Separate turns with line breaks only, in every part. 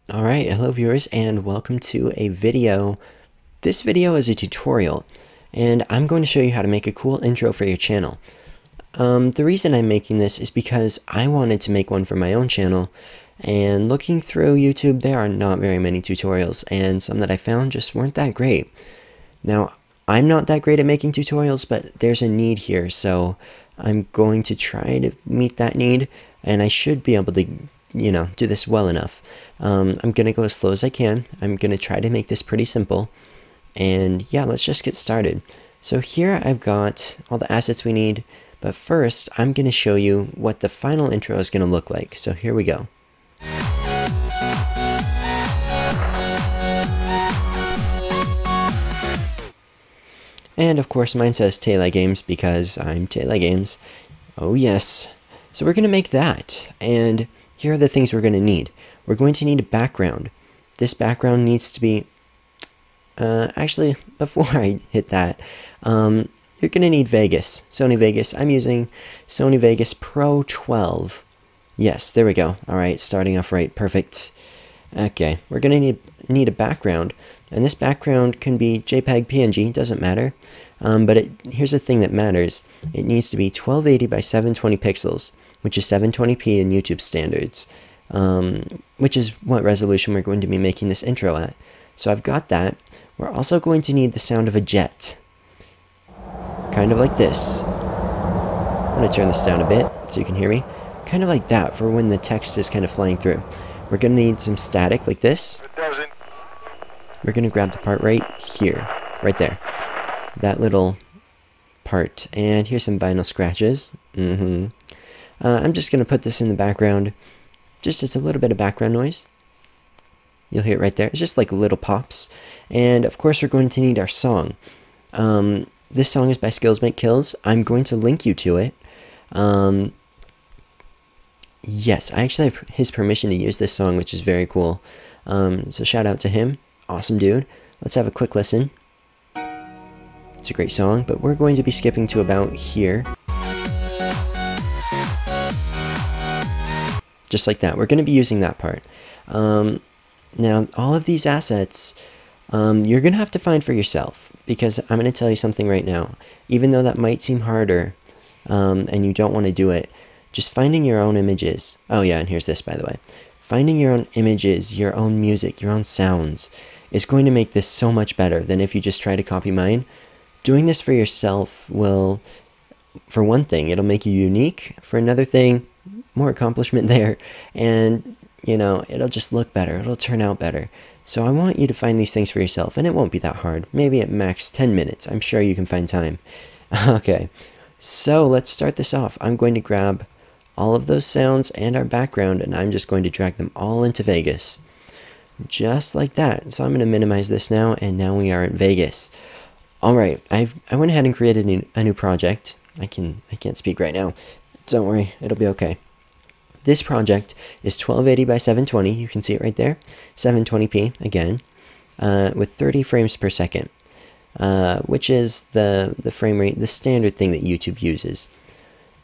Alright, hello viewers and welcome to a video. This video is a tutorial and I'm going to show you how to make a cool intro for your channel. The reason I'm making this is because I wanted to make one for my own channel, and looking through YouTube there are not very many tutorials, and some that I found just weren't that great. Now, I'm not that great at making tutorials, but there's a need here, so I'm going to try to meet that need, and I should be able to do this well enough. I'm going to go as slow as I can. I'm going to try to make this pretty simple. And yeah, let's just get started. So here I've got all the assets we need, but first I'm going to show you what the final intro is going to look like. So here we go. And of course mine says TalaiGames because I'm TalaiGames. Oh yes. So we're going to make that, and here are the things we're going to need. We're going to need a background. This background needs to be, actually, before I hit that, you're going to need Vegas, Sony Vegas. I'm using Sony Vegas Pro 12. Yes, there we go. Alright, starting off right, perfect. Okay, we're going to need a background, and this background can be JPEG, PNG, doesn't matter. But here's the thing that matters. It needs to be 1280 by 720 pixels, which is 720p in YouTube standards, which is what resolution we're going to be making this intro at. So I've got that. We're also going to need the sound of a jet, kind of like this. I'm going to turn this down a bit so you can hear me. Kind of like that for when the text is kind of flying through. We're going to need some static like this. We're going to grab the part right here, right there. That little part. And here's some vinyl scratches. I'm just going to put this in the background, just as a little bit of background noise. You'll hear it right there. It's just like little pops. And of course we're going to need our song. This song is by Skills Make Kills. I'm going to link you to it. Yes, I actually have his permission to use this song, which is very cool. So shout out to him. Awesome dude. Let's have a quick listen. It's a great song, but we're going to be skipping to about here. Just like that. We're going to be using that part. Now, all of these assets, you're going to have to find for yourself, because I'm going to tell you something right now. Even though that might seem harder, and you don't want to do it, just finding your own images. Oh yeah, and here's this, by the way. Finding your own images, your own music, your own sounds is going to make this so much better than if you just try to copy mine. Doing this for yourself will, for one thing, it'll make you unique. For another thing, more accomplishment there. And, it'll just look better. It'll turn out better. So I want you to find these things for yourself, and it won't be that hard. Maybe at max 10 minutes. I'm sure you can find time. Okay, so let's start this off. I'm going to grab all of those sounds and our background, and I'm just going to drag them all into Vegas. Just like that. So I'm going to minimize this now, and now we are in Vegas. Alright, I went ahead and created a new project. I can't speak right now. Don't worry, it'll be okay. This project is 1280 by 720. You can see it right there. 720p again, with 30 frames per second, which is the frame rate, the standard thing that YouTube uses.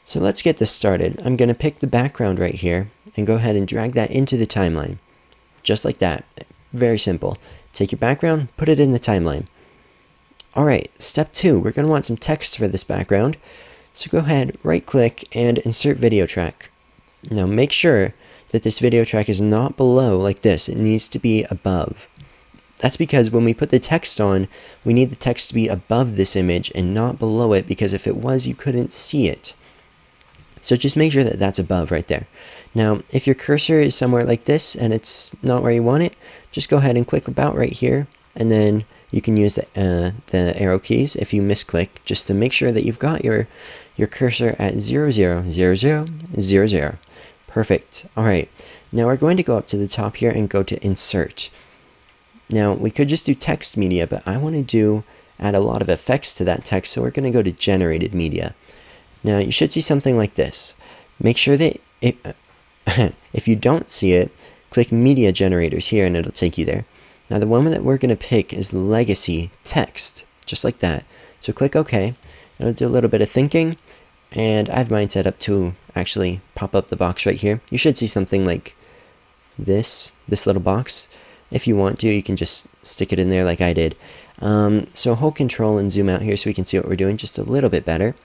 So let's get this started. I'm going to pick the background right here and go ahead and drag that into the timeline. Just like that. Very simple. Take your background, put it in the timeline. Alright, step 2, we're going to want some text for this background. So go ahead, right click, and insert video track. Now make sure that this video track is not below like this, it needs to be above. That's because when we put the text on, we need the text to be above this image and not below it, because if it was, you couldn't see it. So just make sure that that's above right there. Now, if your cursor is somewhere like this and it's not where you want it, just go ahead and click about right here, and then you can use the arrow keys if you misclick, just to make sure that you've got your cursor at 0, 0, 0, 0, 0, 0. Perfect. Alright, now we're going to go up to the top here and go to Insert. Now, we could just do text media, but I want to add a lot of effects to that text, so we're going to go to Generated Media. Now, you should see something like this. Make sure that if you don't see it, click Media Generators here and it'll take you there. Now the one that we're going to pick is Legacy Text, just like that. So click OK. It'll do a little bit of thinking, and I have mine set up to actually pop up the box right here. You should see something like this little box. If you want to, you can just stick it in there like I did. So hold control and zoom out here so we can see what we're doing just a little bit better.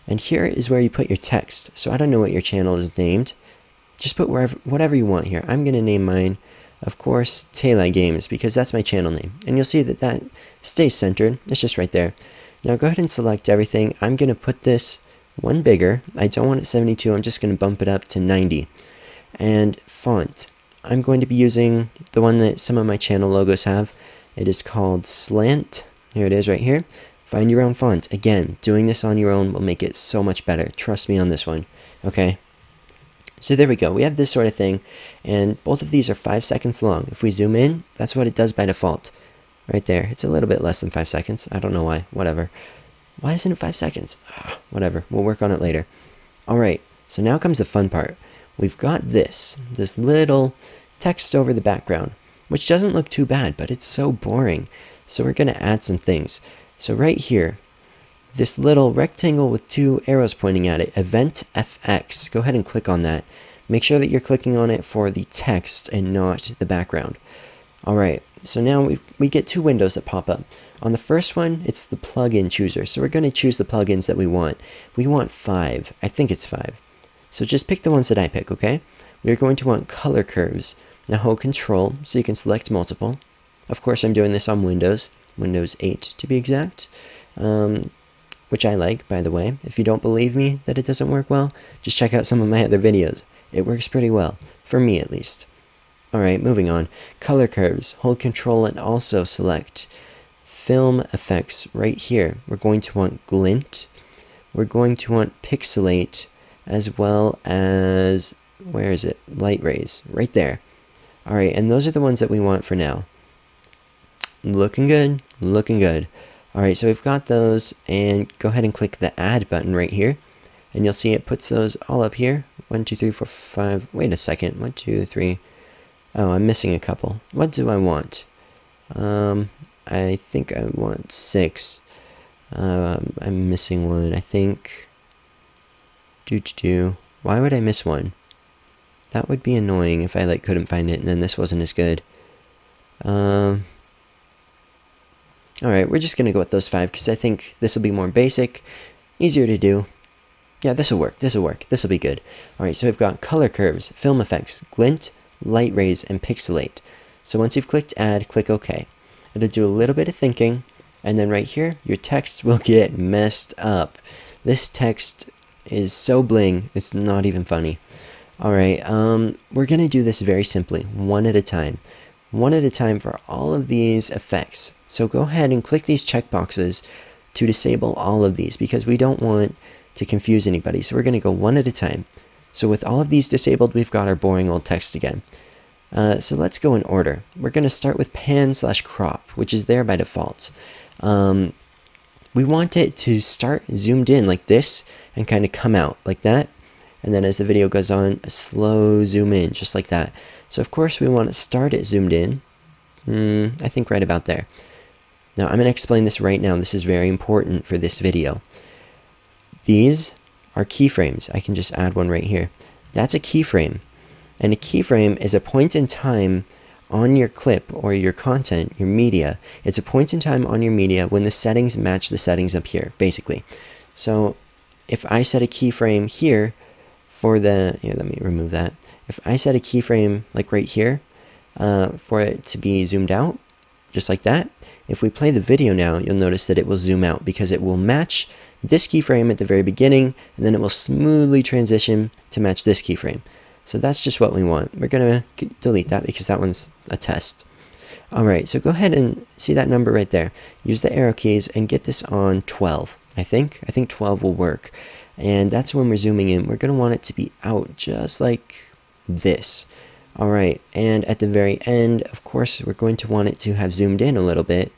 And here is where you put your text. So I don't know what your channel is named. Just put whatever you want here. I'm going to name mine, of course, TalaiGames, because that's my channel name. And you'll see that that stays centered. It's just right there. Now go ahead and select everything. I'm going to put this one bigger. I don't want it 72. I'm just going to bump it up to 90. And font. I'm going to be using the one that some of my channel logos have. It is called Slant. Here it is right here. Find your own font. Again, doing this on your own will make it so much better. Trust me on this one. Okay. So there we go. We have this sort of thing. And both of these are 5 seconds long. If we zoom in, that's what it does by default. Right there. It's a little bit less than 5 seconds. I don't know why. Whatever. Why isn't it 5 seconds? Whatever. We'll work on it later. Alright. So now comes the fun part. We've got this little text over the background, which doesn't look too bad, but it's so boring. So we're going to add some things. So right here, this little rectangle with 2 arrows pointing at it, Event FX. Go ahead and click on that. Make sure that you're clicking on it for the text and not the background. Alright, so now we get 2 windows that pop up. On the first one, it's the plugin chooser. So we're going to choose the plugins that we want. We want 5. I think it's 5. So just pick the ones that I pick, okay? We're going to want color curves. Now hold control so you can select multiple. Of course, I'm doing this on Windows 8 to be exact, which I like, by the way. If you don't believe me that it doesn't work well, just check out some of my other videos. It works pretty well, for me at least. Alright, moving on. Color curves. Hold control and also select film effects right here. We're going to want glint. We're going to want pixelate, as well as, where is it? Light rays, right there. Alright, and those are the ones that we want for now. Looking good, looking good. Alright, so we've got those, and go ahead and click the add button right here. And you'll see it puts those all up here. 1, 2, 3, 4, 5, wait a second, 1, 2, 3. Oh, I'm missing a couple. What do I want? I think I want 6. I'm missing one, I think. Why would I miss one? That would be annoying if I couldn't find it and then this wasn't as good. Alright, we're just gonna go with those 5 because I think this will be more basic, easier to do. Yeah, this will work, this will be good. Alright, so we've got color curves, film effects, glint, light rays, and pixelate. So once you've clicked add, click OK. It'll do a little bit of thinking, and then right here, your text will get messed up. This text is so bling, it's not even funny. Alright, we're going to do this very simply, one at a time. One at a time for all of these effects. So go ahead and click these checkboxes to disable all of these, because we don't want to confuse anybody. So we're going to go one at a time. So with all of these disabled, we've got our boring old text again. So let's go in order. We're going to start with pan/crop, which is there by default. We want it to start zoomed in like this and kind of come out like that. And then as the video goes on, a slow zoom in, just like that. So of course we want to start it zoomed in. I think right about there. Now I'm going to explain this right now. This is very important for this video. These are keyframes. I can just add one right here. That's a keyframe. And a keyframe is a point in time on your clip or your content, your media. It's a point in time on your media when the settings match the settings up here, basically. So if I set a keyframe here for the, here, let me remove that. If I set a keyframe like right here for it to be zoomed out, just like that, if we play the video now, you'll notice that it will zoom out because it will match this keyframe at the very beginning, and then it will smoothly transition to match this keyframe. So that's just what we want. We're going to delete that because that one's a test. Alright, so go ahead and see that number right there. Use the arrow keys and get this on 12, I think. I think 12 will work. And that's when we're zooming in. We're going to want it to be out just like this. Alright, and at the very end, of course, we're going to want it to have zoomed in a little bit.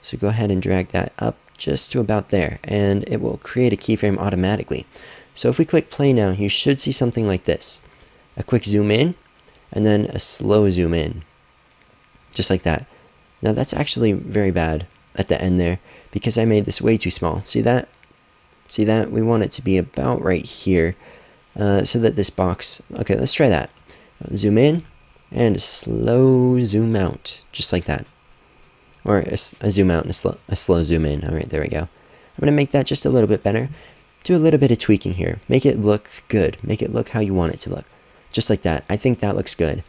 So go ahead and drag that up just to about there, and it will create a keyframe automatically. So if we click play now, you should see something like this. A quick zoom in, and then a slow zoom in. Just like that. Now that's actually very bad at the end there, because I made this way too small. See that? See that? We want it to be about right here, so that this box... Okay, let's try that. Zoom in, and a slow zoom out, just like that. Or a zoom out and a slow zoom in. Alright, there we go. I'm going to make that just a little bit better. Do a little bit of tweaking here. Make it look good. Make it look how you want it to look. Just like that. I think that looks good.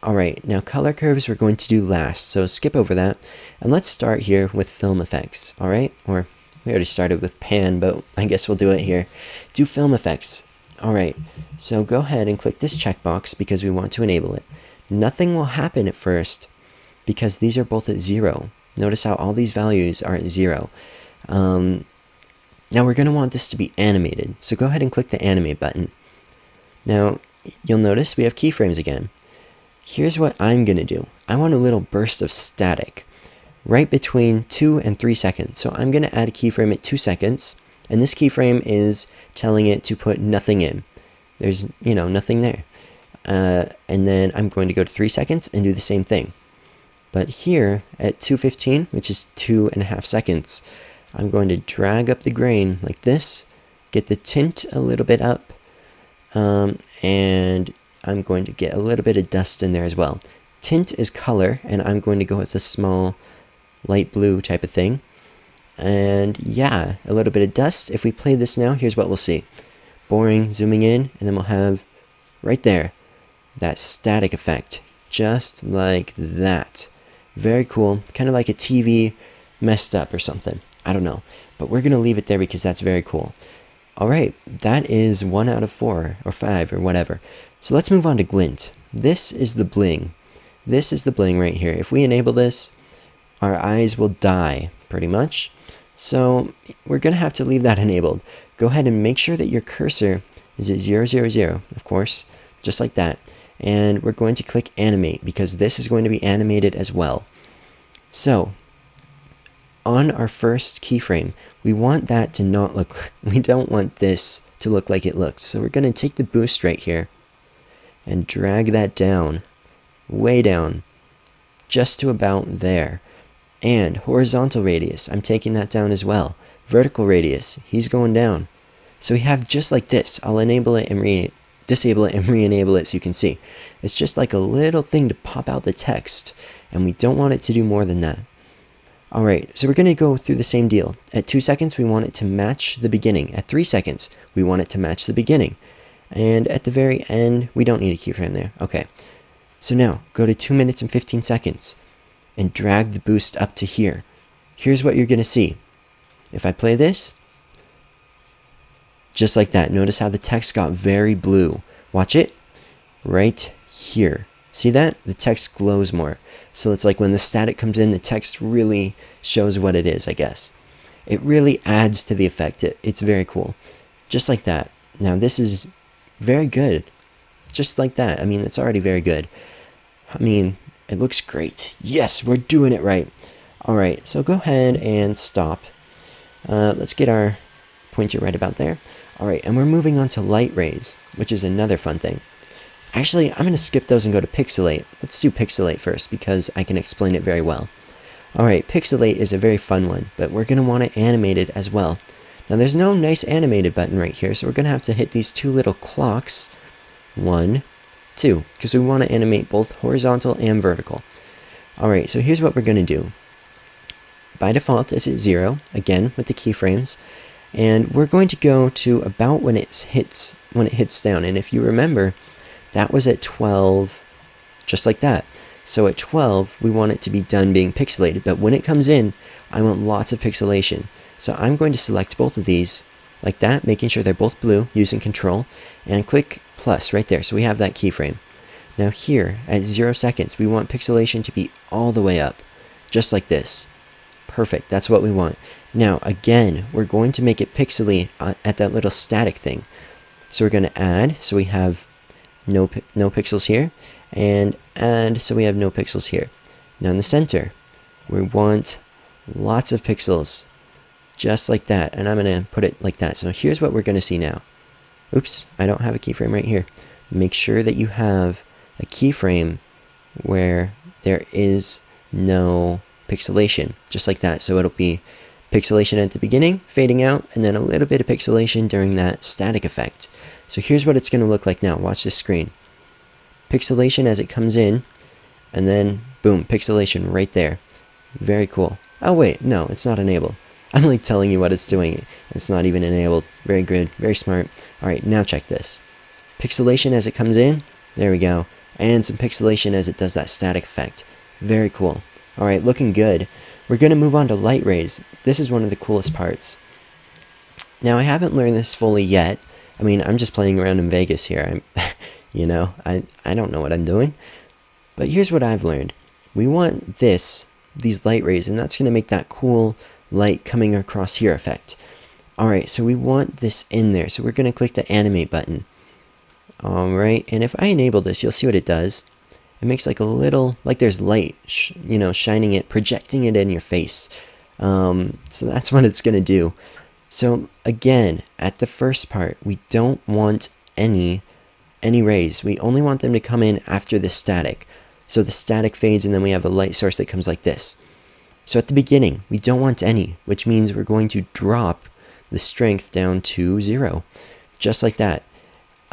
Alright, now color curves we're going to do last, so skip over that. And let's start here with film effects, alright? Or we already started with pan, but I guess we'll do it here. Do film effects. Alright, so go ahead and click this checkbox because we want to enable it. Nothing will happen at first because these are both at 0. Notice how all these values are at 0. Now we're going to want this to be animated, so go ahead and click the animate button. Now you'll notice we have keyframes again. Here's what I'm going to do. I want a little burst of static right between 2 and 3 seconds. So I'm going to add a keyframe at 2 seconds. And this keyframe is telling it to put nothing in. There's, nothing there. And then I'm going to go to 3 seconds and do the same thing. But here at 2:15, which is 2.5 seconds, I'm going to drag up the grain like this, get the tint a little bit up, and I'm going to get a little bit of dust in there as well. Tint is color, and I'm going to go with a small light blue type of thing. And yeah, a little bit of dust. If we play this now, here's what we'll see. Boring, zooming in, and then we'll have right there that static effect, just like that. Very cool, kind of like a TV messed up or something. I don't know, but we're gonna leave it there because that's very cool. Alright, that is 1 out of 4 or 5 or whatever. So let's move on to glint. This is the bling. This is the bling right here. If we enable this, our eyes will die pretty much. So we're gonna have to leave that enabled. Go ahead and make sure that your cursor is at 0, 0, 0, of course, just like that. And we're going to click animate because this is going to be animated as well. So on our first keyframe, we want that to not look, we don't want this to look like it looks. So we're going to take the boost right here and drag that down, way down, just to about there. And horizontal radius, I'm taking that down as well. Vertical radius, he's going down. So we have just like this. I'll enable it and disable it and re-enable it so you can see. It's just like a little thing to pop out the text, and we don't want it to do more than that. Alright, so we're going to go through the same deal. At 2 seconds, we want it to match the beginning. At 3 seconds, we want it to match the beginning. And at the very end, we don't need a keyframe there. Okay, so now go to 2 minutes and 15 seconds and drag the boost up to here. Here's what you're going to see. If I play this, just like that, notice how the text got very blue. Watch it right here. See that? The text glows more. So it's like when the static comes in, the text really shows what it is, I guess. It really adds to the effect. It's very cool. Just like that. Now this is very good. Just like that. I mean, it's already very good. I mean, it looks great. Yes, we're doing it right. Alright, so go ahead and stop. Let's get our pointer right about there. Alright, and we're moving on to light rays, which is another fun thing. Actually, I'm going to skip those and go to Pixelate. Let's do Pixelate first because I can explain it very well. Alright, Pixelate is a very fun one, but we're going to want it animated as well. Now there's no nice animated button right here, so we're going to have to hit these two little clocks. 1, 2, because we want to animate both horizontal and vertical. Alright, so here's what we're going to do. By default, it's at 0, again with the keyframes. And we're going to go to about when it hits down. And if you remember, that was at 12, just like that. So at 12, we want it to be done being pixelated. But when it comes in, I want lots of pixelation. So I'm going to select both of these like that, making sure they're both blue using Control, and click plus right there. So we have that keyframe. Now here, at 0 seconds, we want pixelation to be all the way up, just like this. Perfect, that's what we want. Now, again, we're going to make it pixely at that little static thing. So we're going to add, so we have no pixels here, and add, so we have no pixels here. Now in the center, we want lots of pixels, just like that, and I'm going to put it like that. So here's what we're going to see now. Oops, I don't have a keyframe right here. Make sure that you have a keyframe where there is no pixelation, just like that. So it'll be pixelation at the beginning, fading out, and then a little bit of pixelation during that static effect. So here's what it's going to look like now. Watch this screen. pixelation as it comes in, and then boom, pixelation right there. Very cool. Oh wait, no, it's not enabled. I'm like telling you what it's doing. It's not even enabled. Very good, very smart. Alright, now check this. Pixelation as it comes in, there we go. And some pixelation as it does that static effect. Very cool. Alright, looking good. We're going to move on to light rays. This is one of the coolest parts. Now, I haven't learned this fully yet. I mean, I'm just playing around in Vegas here. You know, I don't know what I'm doing. But here's what I've learned. We want these light rays, and that's going to make that cool light coming across here effect. Alright, so we want this in there. So we're going to click the animate button. Alright, and if I enable this, you'll see what it does. It makes like a little, like there's light, you know, shining it, projecting it in your face. So that's what it's going to do. So again, at the first part, we don't want any rays. We only want them to come in after the static. So the static fades and then we have a light source that comes like this. So at the beginning, we don't want any, which means we're going to drop the strength down to 0. Just like that.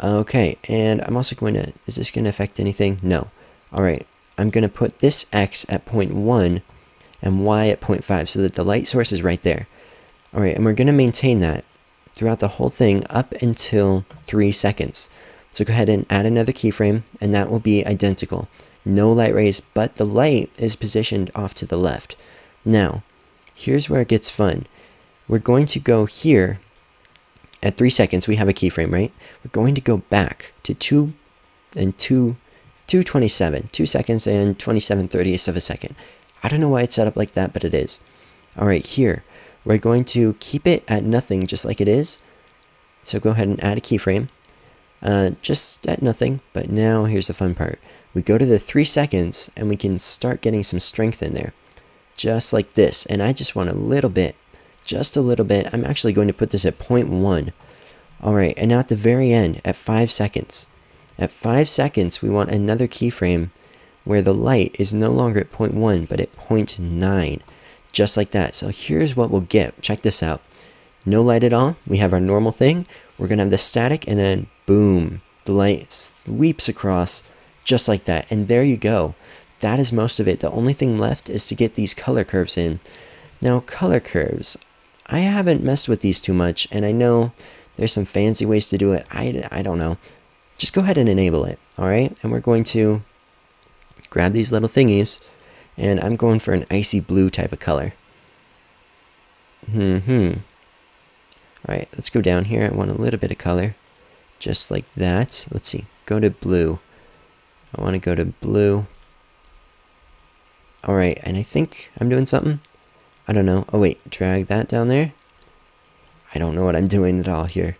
Okay, and I'm also going to, is this going to affect anything? No. Alright, I'm going to put this X at 0.1 and Y at 0.5 so that the light source is right there. Alright, and we're going to maintain that throughout the whole thing up until 3 seconds. So go ahead and add another keyframe, and that will be identical. No light rays, but the light is positioned off to the left. Now, here's where it gets fun. We're going to go here. At 3 seconds, we have a keyframe, right? We're going to go back to 2:27, 2 seconds and 27/30ths of a second. I don't know why it's set up like that, but it is. Alright, here, we're going to keep it at nothing just like it is. So go ahead and add a keyframe. Just at nothing, but now here's the fun part. We go to the 3 seconds and we can start getting some strength in there. Just like this, and I just want a little bit. Just a little bit. I'm actually going to put this at 0.1. Alright, and now at the very end, at 5 seconds. At 5 seconds, we want another keyframe where the light is no longer at 0.1, but at 0.9. Just like that. So here's what we'll get. Check this out. No light at all. We have our normal thing. We're going to have the static, and then boom. The light sweeps across just like that. And there you go. That is most of it. The only thing left is to get these color curves in. Now, color curves. I haven't messed with these too much, and I know there's some fancy ways to do it. I don't know. Just go ahead and enable it, alright? And we're going to grab these little thingies, and I'm going for an icy blue type of color. Alright, let's go down here. I want a little bit of color, just like that. Let's see, go to blue. I want to go to blue. Alright, and I think I'm doing something. I don't know. Oh wait, drag that down there. I don't know what I'm doing at all here.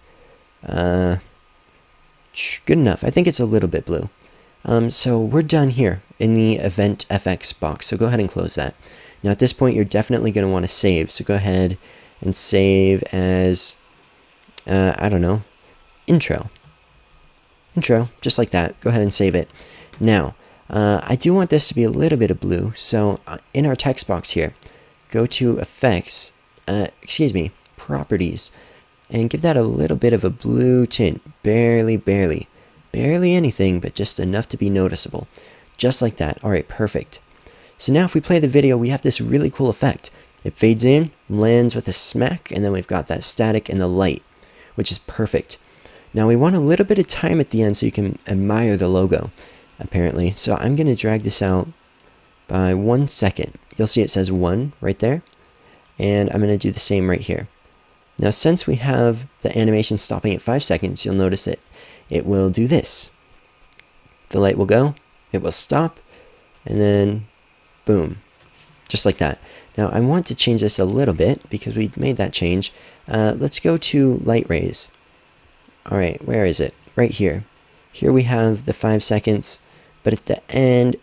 Good enough. I think it's a little bit blue. So we're done here in the Event FX box. So go ahead and close that. Now at this point, you're definitely going to want to save. So go ahead and save as, I don't know, intro. Intro, just like that. Go ahead and save it. Now, I do want this to be a little bit of blue. So in our text box here, go to Effects, Properties, and give that a little bit of a blue tint. Barely anything, but just enough to be noticeable. Just like that. Alright, perfect. So now if we play the video, we have this really cool effect. It fades in, lands with a smack, and then we've got that static and the light, which is perfect. Now we want a little bit of time at the end so you can admire the logo, apparently. So I'm going to drag this out by 1 second. You'll see it says 1 right there, and I'm going to do the same right here. Now since we have the animation stopping at 5 seconds, you'll notice it will do this. The light will go, it will stop, and then boom, just like that. Now I want to change this a little bit because we made that change. Let's go to light rays. Alright, where is it? Right here. Here we have the 5 seconds, but at the end,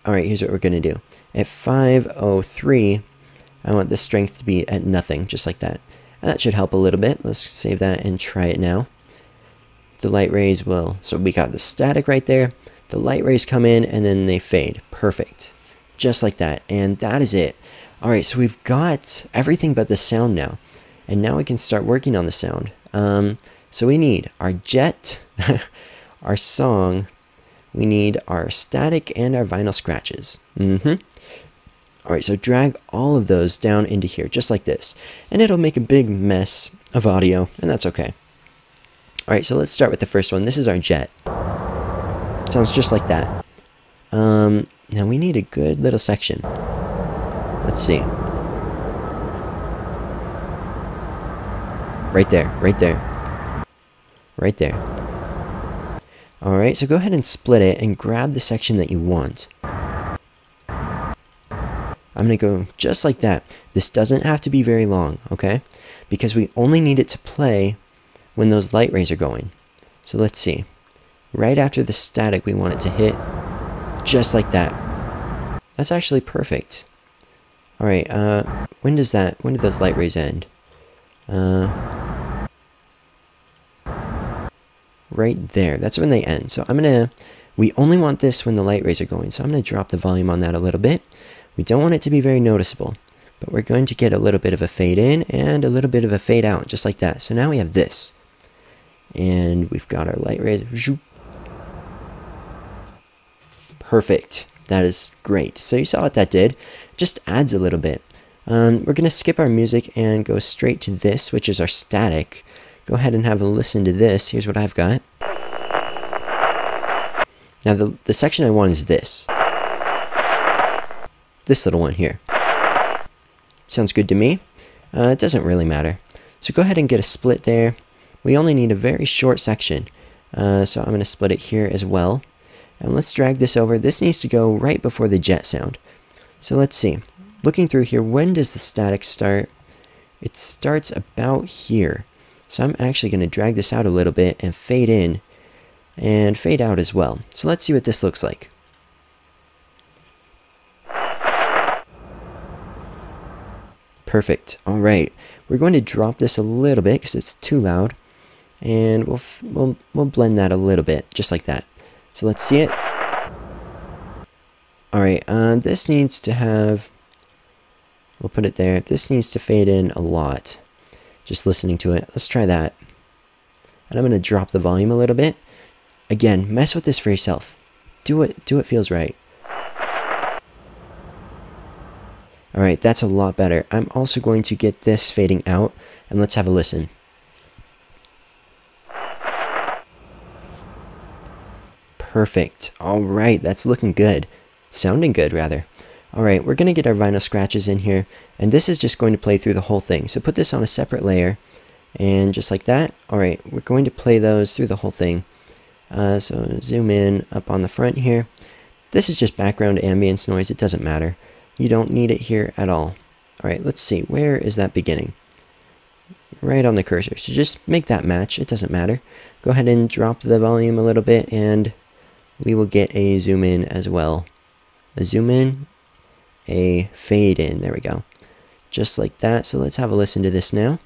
alright, here's what we're going to do. At 5:03, I want the strength to be at nothing, just like that. That should help a little bit. Let's save that and try it now. The light rays will, so we got the static right there. The light rays come in and then they fade. Perfect. Just like that. And that is it. Alright, so we've got everything but the sound now. And now we can start working on the sound. So we need our jet, our song, we need our static and our vinyl scratches. Alright, so drag all of those down into here, just like this. And it'll make a big mess of audio, and that's okay. Alright, so let's start with the first one. This is our jet. Sounds just like that. Now we need a good little section. Let's see. Right there, right there. Right there. Alright, so go ahead and split it and grab the section that you want. I'm going to go just like that. This doesn't have to be very long, okay? Because we only need it to play when those light rays are going. So let's see. Right after the static, we want it to hit just like that. That's actually perfect. Alright, when do those light rays end? Right there. That's when they end. So we only want this when the light rays are going. So I'm going to drop the volume on that a little bit. We don't want it to be very noticeable, but we're going to get a little bit of a fade in and a little bit of a fade out, just like that. So now we have this. And we've got our light rays. Perfect. That is great. So you saw what that did. It just adds a little bit. We're going to skip our music and go straight to this, which is our static. Go ahead and have a listen to this. Here's what I've got. Now the section I want is this. This little one here. Sounds good to me. It doesn't really matter. So go ahead and get a split there. We only need a very short section. So I'm going to split it here as well. And let's drag this over. This needs to go right before the jet sound. So let's see. Looking through here, when does the static start? It starts about here. So I'm actually going to drag this out a little bit and fade in and fade out as well. So let's see what this looks like. Perfect. All right. We're going to drop this a little bit because it's too loud. And we'll blend that a little bit, just like that. So let's see it. All right. This needs to have... We'll put it there. This needs to fade in a lot. Just listening to it. Let's try that. And I'm going to drop the volume a little bit. Again, mess with this for yourself. Do what feels right. Alright, that's a lot better. I'm also going to get this fading out. And let's have a listen. Perfect. Alright, that's looking good. Sounding good, rather. Alright, we're going to get our vinyl scratches in here, and this is just going to play through the whole thing. So put this on a separate layer, and just like that. Alright, we're going to play those through the whole thing. So zoom in up on the front here. This is just background ambience noise, it doesn't matter. You don't need it here at all. Alright, let's see, where is that beginning? Right on the cursor, so just make that match, it doesn't matter. Go ahead and drop the volume a little bit, and we will get a zoom in as well. A zoom in. A fade in. There we go. Just like that. So let's have a listen to this now.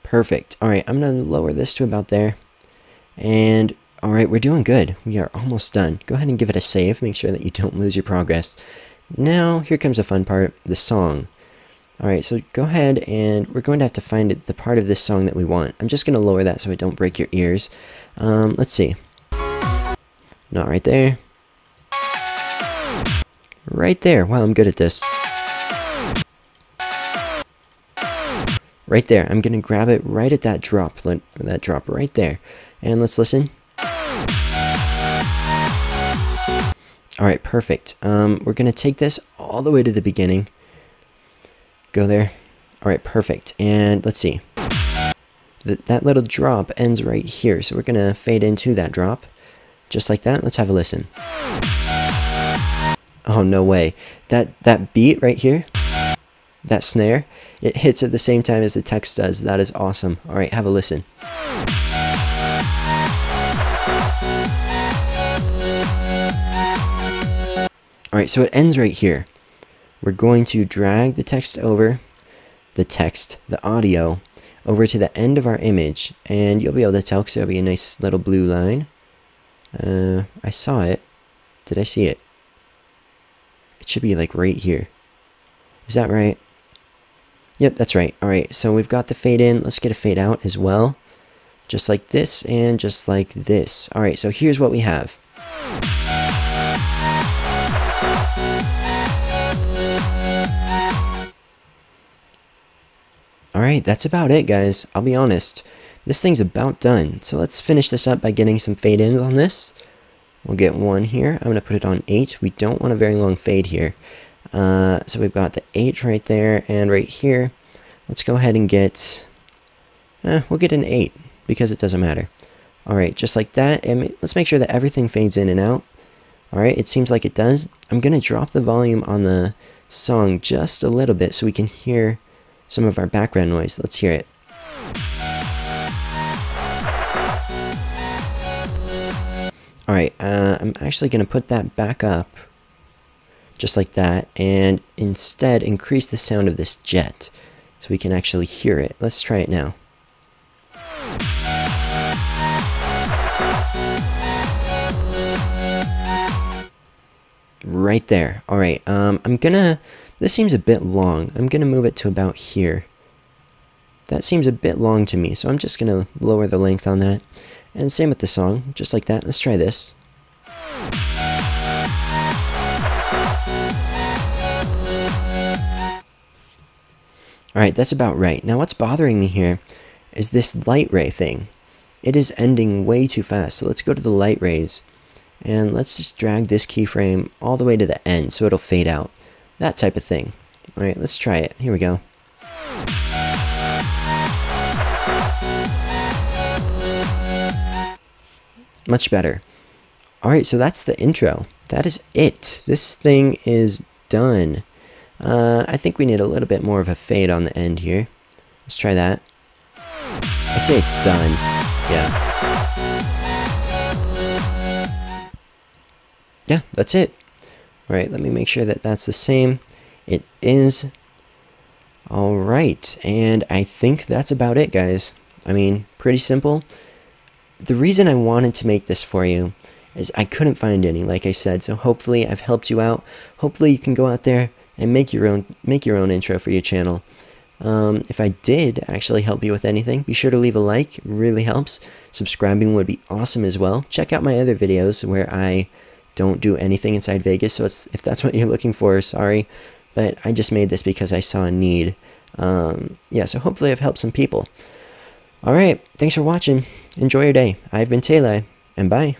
Perfect. Alright, I'm going to lower this to about there. And alright, we're doing good. We are almost done. Go ahead and give it a save. Make sure that you don't lose your progress. Now, here comes the fun part. The song. Alright, so go ahead and we're going to have to find the part of this song that we want. I'm just going to lower that so I don't break your ears. Let's see. Not right there. Right there. Wow, I'm good at this. Right there. I'm going to grab it right at that drop. That drop right there. And let's listen. Alright, perfect. We're going to take this all the way to the beginning. Go there. Alright, perfect. And let's see. That little drop ends right here. So we're going to fade into that drop. Just like that. Let's have a listen. Oh, no way. That beat right here, that snare, it hits at the same time as the text does. That is awesome. Alright, have a listen. Alright, so it ends right here. We're going to drag the text over, the audio, over to the end of our image, and you'll be able to tell because there'll be a nice little blue line. I saw it. Did I see it? It should be like right here. Is that right? Yep, that's right. Alright, so we've got the fade in. Let's get a fade out as well. Just like this and just like this. Alright, so here's what we have. Alright, that's about it, guys. I'll be honest. This thing's about done. So let's finish this up by getting some fade ins on this. We'll get one here. I'm going to put it on 8. We don't want a very long fade here. So we've got the 8 right there, and right here, let's go ahead and get, we'll get an 8, because it doesn't matter. Alright, just like that, and let's make sure that everything fades in and out. Alright, it seems like it does. I'm going to drop the volume on the song just a little bit so we can hear some of our background noise. Let's hear it. Alright, I'm actually going to put that back up, just like that, and instead increase the sound of this jet, so we can actually hear it. Let's try it now. Right there. Alright, this seems a bit long. I'm gonna move it to about here. That seems a bit long to me, so I'm just gonna lower the length on that. And same with the song, just like that. Let's try this. Alright, that's about right. Now what's bothering me here is this light ray thing. It is ending way too fast, so let's go to the light rays. And let's just drag this keyframe all the way to the end so it'll fade out. That type of thing. Alright, let's try it. Here we go. Much better. Alright, so that's the intro. That is it. This thing is done. I think we need a little bit more of a fade on the end here. Let's try that. I say it's done. Yeah. Yeah, that's it. Alright, let me make sure that that's the same. It is. Alright, and I think that's about it, guys. I mean, pretty simple. The reason I wanted to make this for you is I couldn't find any, like I said, so hopefully I've helped you out. Hopefully you can go out there and make your own intro for your channel. If I did actually help you with anything, be sure to leave a like. It really helps. Subscribing would be awesome as well. Check out my other videos where I don't do anything inside Vegas, so if that's what you're looking for, sorry, but I just made this because I saw a need. Yeah, so hopefully I've helped some people. Alright, thanks for watching. Enjoy your day. I've been Talai, and bye.